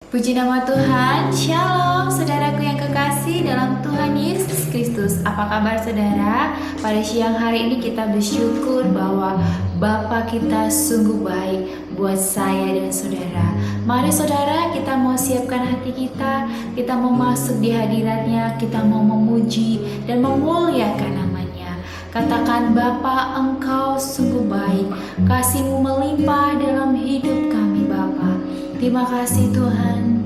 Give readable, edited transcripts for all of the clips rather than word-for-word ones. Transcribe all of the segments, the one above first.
Puji nama Tuhan, Shalom saudaraku yang kekasih dalam Tuhan Yesus Kristus. Apa kabar saudara? Pada siang hari ini kita bersyukur bahwa Bapa kita sungguh baik buat saya dan saudara. Mari saudara, kita mau siapkan hati kita mau masuk di hadiratnya, kita mau memuji dan memuliakan namanya. Katakan, Bapa, Engkau sungguh baik, kasih-Mu melimpah dalam hidup kami Bapa. Terima kasih Tuhan.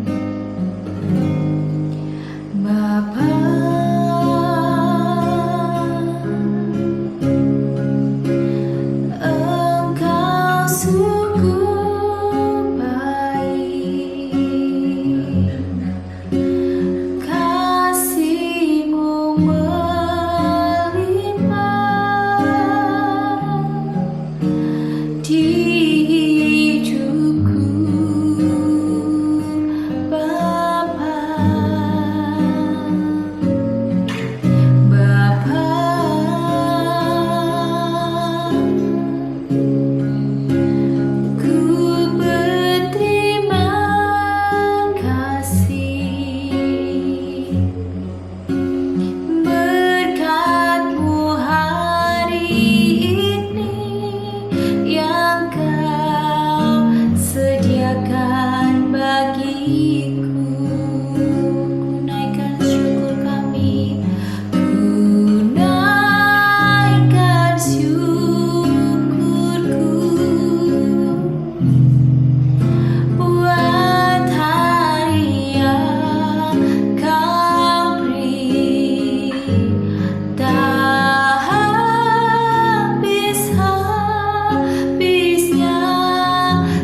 Bapa, Engkau sungguh baik, kasih-Mu melimpah di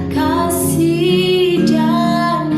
kasih dan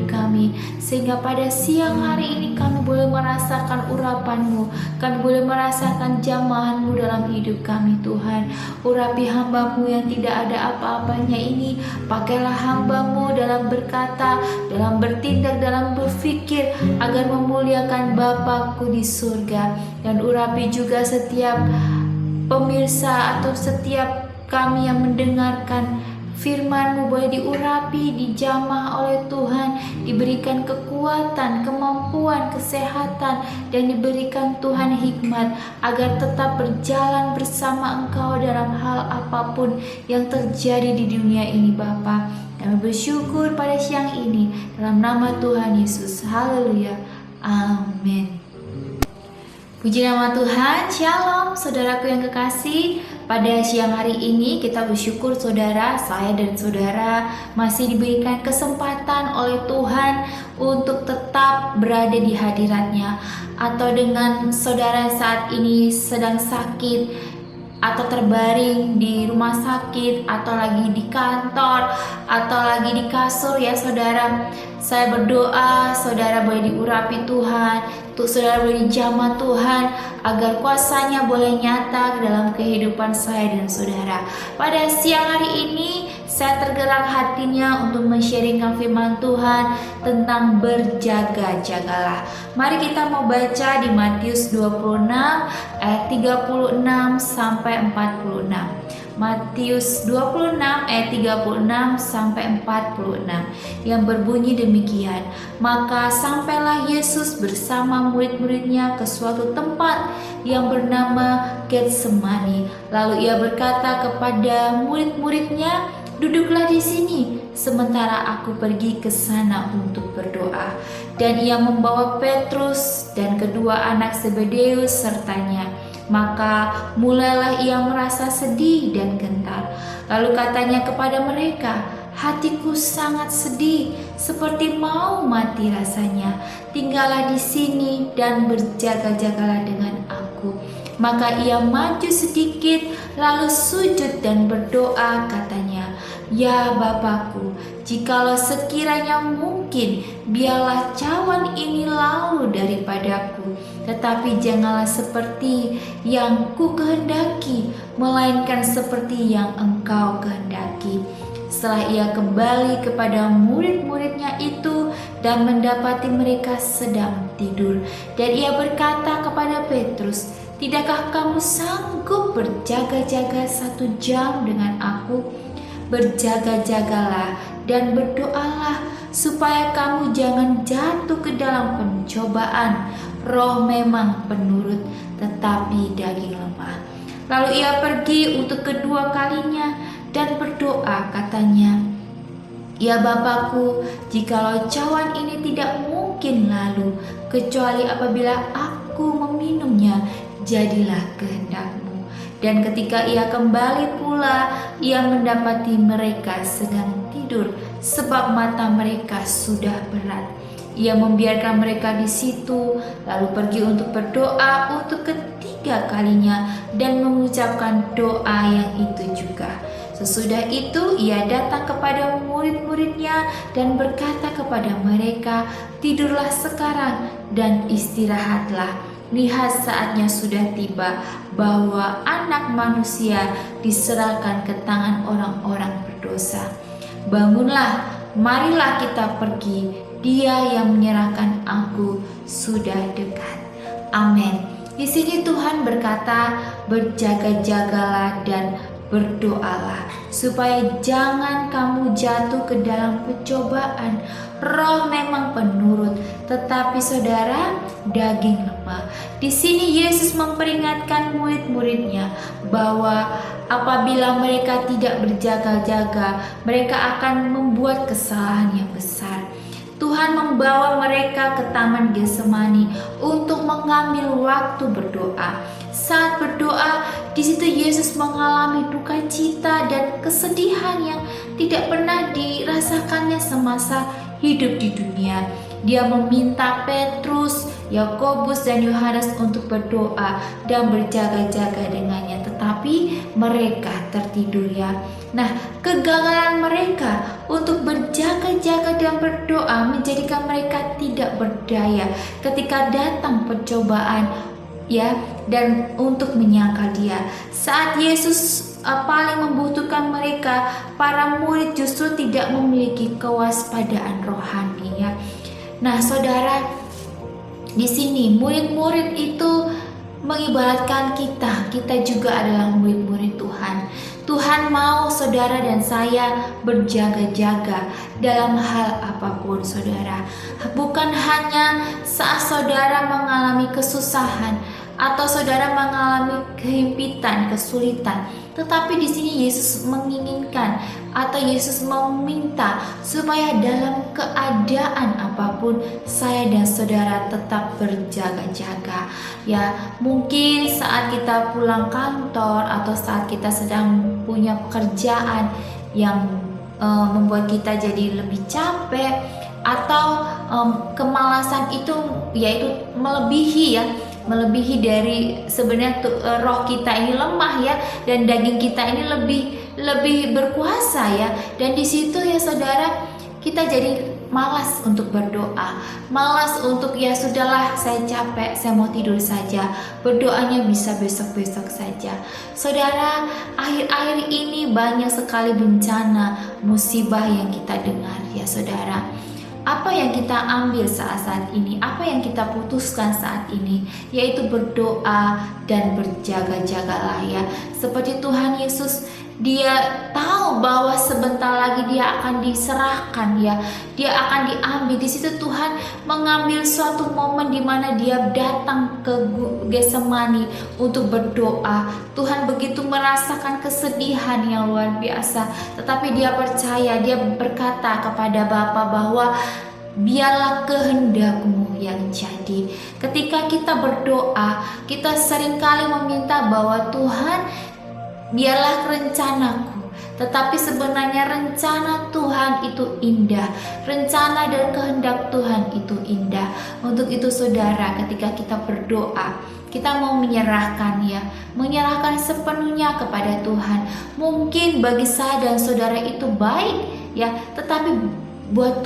kami, sehingga pada siang hari ini kami boleh merasakan urapan-Mu, kami boleh merasakan jamahan-Mu dalam hidup kami Tuhan. Urapi hamba-Mu yang tidak ada apa-apanya ini, pakailah hamba-Mu dalam berkata, dalam bertindak, dalam berpikir, agar memuliakan Bapa-Ku di surga. Dan urapi juga setiap pemirsa atau setiap kami yang mendengarkan firman-Mu, boleh diurapi, dijamah oleh Tuhan, diberikan kekuatan, kemampuan, kesehatan, dan diberikan Tuhan hikmat agar tetap berjalan bersama Engkau dalam hal apapun yang terjadi di dunia ini Bapa. Kami bersyukur pada siang ini dalam nama Tuhan Yesus. Haleluya. Amin. Puji nama Tuhan. Shalom saudaraku yang kekasih. Pada siang hari ini kita bersyukur saudara, saya dan saudara masih diberikan kesempatan oleh Tuhan untuk tetap berada di hadirat-Nya. Atau dengan saudara saat ini sedang sakit, atau terbaring di rumah sakit, atau lagi di kantor, atau lagi di kasur ya saudara, saya berdoa saudara boleh diurapi Tuhan, saudara boleh dijamah Tuhan, agar kuasa-Nya boleh nyata dalam kehidupan saya dan saudara. Pada siang hari ini saya tergerak hatinya untuk men-sharingkan firman Tuhan tentang berjaga-jagalah. Mari kita mau baca di Matius 26 ayat 36 sampai 46. Matius 26 ayat 36 sampai 46 yang berbunyi demikian. Maka sampailah Yesus bersama murid-muridnya ke suatu tempat yang bernama Getsemani. Lalu ia berkata kepada murid-muridnya, "Duduklah di sini sementara aku pergi ke sana untuk berdoa." Dan ia membawa Petrus dan kedua anak Zebedeus sertanya. Maka mulailah ia merasa sedih dan gentar. Lalu katanya kepada mereka, "Hatiku sangat sedih, seperti mau mati rasanya. Tinggallah di sini dan berjaga-jagalah dengan aku." Maka ia maju sedikit, lalu sujud dan berdoa, katanya, "Ya Bapakku, jikalau sekiranya mungkin, biarlah cawan ini lalu daripadaku. Tetapi janganlah seperti yang ku kehendaki, melainkan seperti yang Engkau kehendaki." Setelah ia kembali kepada murid-muridnya itu dan mendapati mereka sedang tidur, dan ia berkata kepada Petrus, "Tidakkah kamu sanggup berjaga-jaga 1 jam dengan aku? Berjaga-jagalah dan berdoalah supaya kamu jangan jatuh ke dalam pencobaan. Roh memang penurut, tetapi daging lemah." Lalu ia pergi untuk kedua kalinya dan berdoa, katanya, "Ya Bapakku, jikalau cawan ini tidak mungkin lalu, kecuali apabila aku meminumnya, jadilah kehendak-Mu." Dan ketika ia kembali pula, ia mendapati mereka sedang tidur, sebab mata mereka sudah berat. Ia membiarkan mereka di situ, lalu pergi untuk berdoa untuk ketiga kalinya dan mengucapkan doa yang itu juga. Sesudah itu ia datang kepada murid-muridnya dan berkata kepada mereka, "Tidurlah sekarang dan istirahatlah. Lihat saatnya sudah tiba bahwa Anak Manusia diserahkan ke tangan orang-orang berdosa. Bangunlah, marilah kita pergi. Dia yang menyerahkan aku sudah dekat." Amin. Di sini Tuhan berkata, berjaga-jagalah dan berdoalah supaya jangan kamu jatuh ke dalam pencobaan. Roh memang penurut, tetapi saudara, daging lemah. Di sini Yesus memperingatkan murid-muridnya bahwa apabila mereka tidak berjaga-jaga, mereka akan membuat kesalahan yang besar. Tuhan membawa mereka ke Taman Getsemani untuk mengambil waktu berdoa. Saat berdoa, di situ Yesus mengalami duka cita dan kesedihan yang tidak pernah dirasakannya semasa hidup di dunia. Dia meminta Petrus, Yakobus, dan Yohanes untuk berdoa dan berjaga-jaga dengannya. tetapi mereka tertidur ya. Nah, kegagalan mereka untuk berjaga-jaga dan berdoa menjadikan mereka tidak berdaya ketika datang pencobaan ya, dan untuk menyangkal Dia. Saat Yesus paling membutuhkan mereka, para murid justru tidak memiliki kewaspadaan rohani ya. Nah, saudara, di sini murid-murid itu mengibaratkan kita juga adalah murid-murid Tuhan. Tuhan mau saudara dan saya berjaga-jaga dalam hal apapun saudara. Bukan hanya saat saudara mengalami kesusahan atau saudara mengalami kehimpitan, kesulitan, tetapi di sini Yesus menginginkan atau Yesus meminta supaya dalam keadaan apapun saya dan saudara tetap berjaga-jaga ya. Mungkin saat kita pulang kantor atau saat kita sedang punya pekerjaan yang membuat kita jadi lebih capek atau kemalasan itu yaitu melebihi dari sebenarnya roh kita ini lemah ya, dan daging kita ini lebih berkuasa ya. Dan di situ ya saudara, kita jadi malas untuk berdoa, malas untuk ya sudahlah saya capek, saya mau tidur saja, berdoanya bisa besok-besok saja. Saudara, akhir-akhir ini banyak sekali bencana, musibah yang kita dengar ya saudara. Apa yang kita ambil saat ini, apa yang kita putuskan saat ini, yaitu berdoa dan berjaga-jagalah ya. Seperti Tuhan Yesus, Dia tahu bahwa sebentar lagi Dia akan diserahkan ya, Dia akan diambil. Di situ Tuhan mengambil suatu momen di mana Dia datang ke Getsemani untuk berdoa. Tuhan begitu merasakan kesedihan yang luar biasa, tetapi Dia percaya, Dia berkata kepada Bapa bahwa biarlah kehendak-Mu yang jadi. Ketika kita berdoa, kita seringkali meminta bahwa Tuhan, biarlah rencanaku. Tetapi sebenarnya rencana Tuhan itu indah, rencana dan kehendak Tuhan itu indah. Untuk itu saudara, ketika kita berdoa, kita mau menyerahkan sepenuhnya kepada Tuhan. Mungkin bagi saya dan saudara itu baik ya, tetapi buat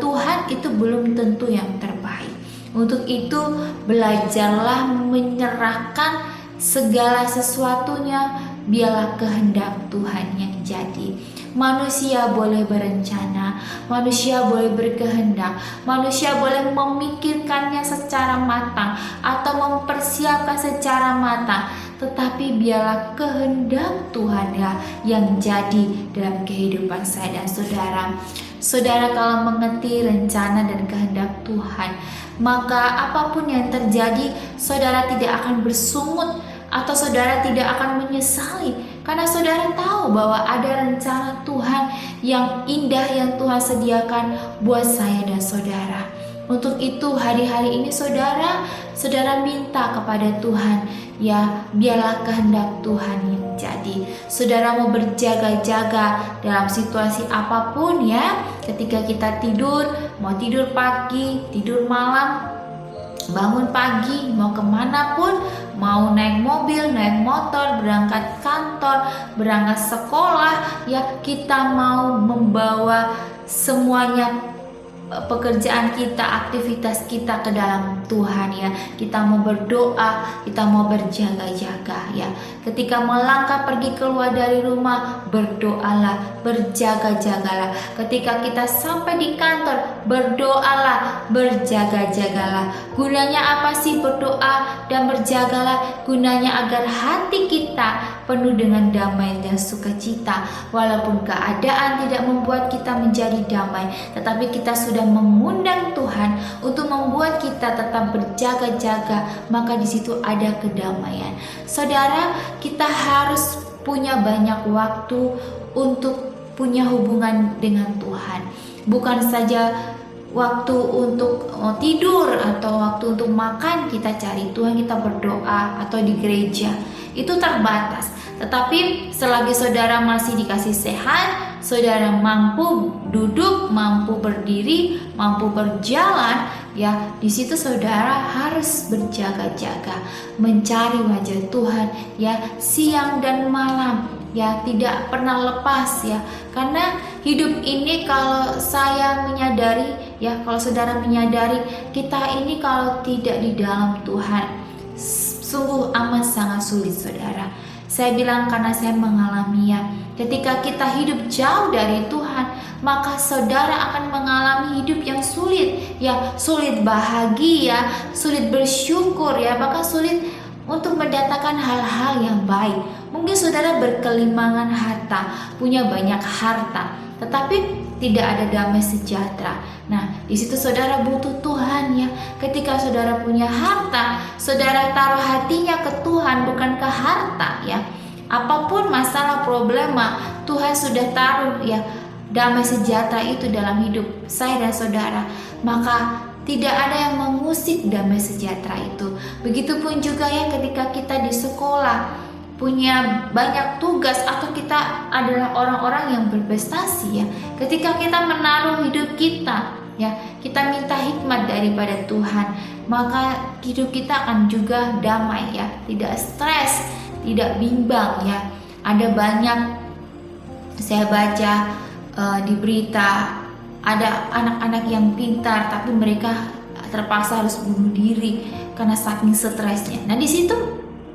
Tuhan itu belum tentu yang terbaik. Untuk itu belajarlah menyerahkan segala sesuatunya, biarlah kehendak Tuhan yang jadi. Manusia boleh berencana, manusia boleh berkehendak, manusia boleh memikirkannya secara matang atau mempersiapkan secara matang, tetapi biarlah kehendak Tuhan ya yang jadi dalam kehidupan saya dan saudara. Saudara, kalau mengerti rencana dan kehendak Tuhan, maka apapun yang terjadi, saudara tidak akan bersungut atau saudara tidak akan menyesali, karena saudara tahu bahwa ada rencana Tuhan yang indah yang Tuhan sediakan buat saya dan saudara. Untuk itu hari-hari ini saudara minta kepada Tuhan ya, biarlah kehendak Tuhan yang jadi. Saudara mau berjaga-jaga dalam situasi apapun ya. Ketika kita tidur, mau tidur pagi, tidur malam, bangun pagi, mau kemanapun, mau naik mobil, naik motor, berangkat kantor, berangkat sekolah ya, kita mau membawa semuanya, pekerjaan kita, aktivitas kita ke dalam Tuhan ya. Kita mau berdoa, kita mau berjaga-jaga ya. Ketika melangkah pergi keluar dari rumah, berdoalah, berjaga-jagalah. Ketika kita sampai di kantor, berdoalah, berjaga-jagalah. Gunanya apa sih berdoa dan berjagalah? Gunanya agar hati kita penuh dengan damai dan sukacita. Walaupun keadaan tidak membuat kita menjadi damai, tetapi kita sudah mengundang Tuhan untuk membuat kita tetap berjaga-jaga, maka di situ ada kedamaian. Saudara, kita harus punya banyak waktu untuk punya hubungan dengan Tuhan. Bukan saja waktu untuk tidur atau waktu untuk makan kita cari Tuhan, kita berdoa atau di gereja. Itu terbatas. Tetapi selagi saudara masih dikasih sehat, saudara mampu duduk, mampu berdiri, mampu berjalan, ya di situ saudara harus berjaga-jaga, mencari wajah Tuhan ya siang dan malam, ya tidak pernah lepas ya. Karena hidup ini kalau saya menyadari ya, kalau saudara menyadari, kita ini kalau tidak di dalam Tuhan sungguh amat sangat sulit saudara. Saya bilang karena saya mengalami ya, ketika kita hidup jauh dari Tuhan, maka saudara akan mengalami hidup yang sulit ya, sulit bahagia, sulit bersyukur ya, bahkan sulit untuk mendatangkan hal-hal yang baik. Mungkin saudara berkelimangan harta, punya banyak harta, tetapi tidak ada damai sejahtera. Nah, di situ saudara butuh Tuhan ya. Ketika saudara punya harta, saudara taruh hatinya ke Tuhan, bukan ke harta ya. Apapun masalah problema, Tuhan sudah taruh ya damai sejahtera itu dalam hidup saya dan saudara. Maka tidak ada yang mengusik damai sejahtera itu. Begitupun juga ya ketika kita di sekolah, punya banyak tugas, atau kita adalah orang-orang yang berprestasi ya. Ketika kita menaruh hidup kita ya, kita minta hikmat daripada Tuhan, maka hidup kita akan juga damai ya, tidak stres, tidak bimbang ya. Ada banyak saya baca di berita, ada anak-anak yang pintar tapi mereka terpaksa harus bunuh diri karena saking stresnya. Nah, di situ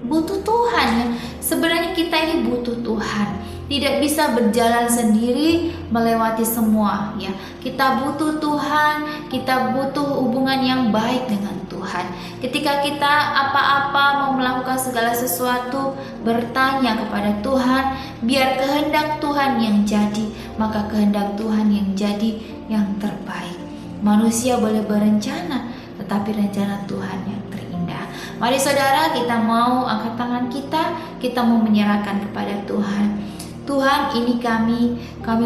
butuh Tuhan ya. Sebenarnya kita ini butuh Tuhan. Tidak bisa berjalan sendiri melewati semua ya. Kita butuh Tuhan, kita butuh hubungan yang baik dengan Tuhan. Ketika kita apa-apa mau melakukan segala sesuatu, bertanya kepada Tuhan, biar kehendak Tuhan yang jadi, maka kehendak Tuhan yang jadi yang terbaik. Manusia boleh berencana, tetapi rencana Tuhan yang terindah. Mari saudara, kita mau angkat tangan kita mau menyerahkan kepada Tuhan. Tuhan, ini kami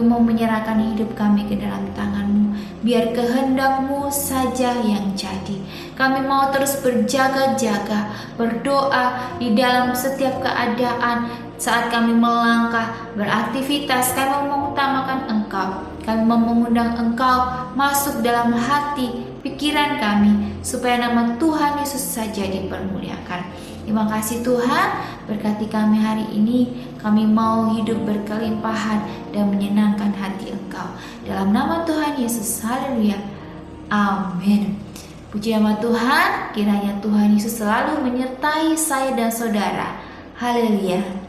mau menyerahkan hidup kami ke dalam tangan-Mu. Biar kehendak-Mu saja yang jadi. Kami mau terus berjaga-jaga, berdoa di dalam setiap keadaan. Saat kami melangkah, beraktivitas, kami mengutamakan Engkau. Kami mau mengundang Engkau masuk dalam hati, pikiran kami, supaya nama Tuhan Yesus saja dipermuliakan. Terima kasih Tuhan, berkati kami hari ini. Kami mau hidup berkelimpahan dan menyenangkan hati Engkau. Dalam nama Tuhan Yesus, haleluya, amin. Puji nama Tuhan, kiranya Tuhan Yesus selalu menyertai saya dan saudara. Haleluya.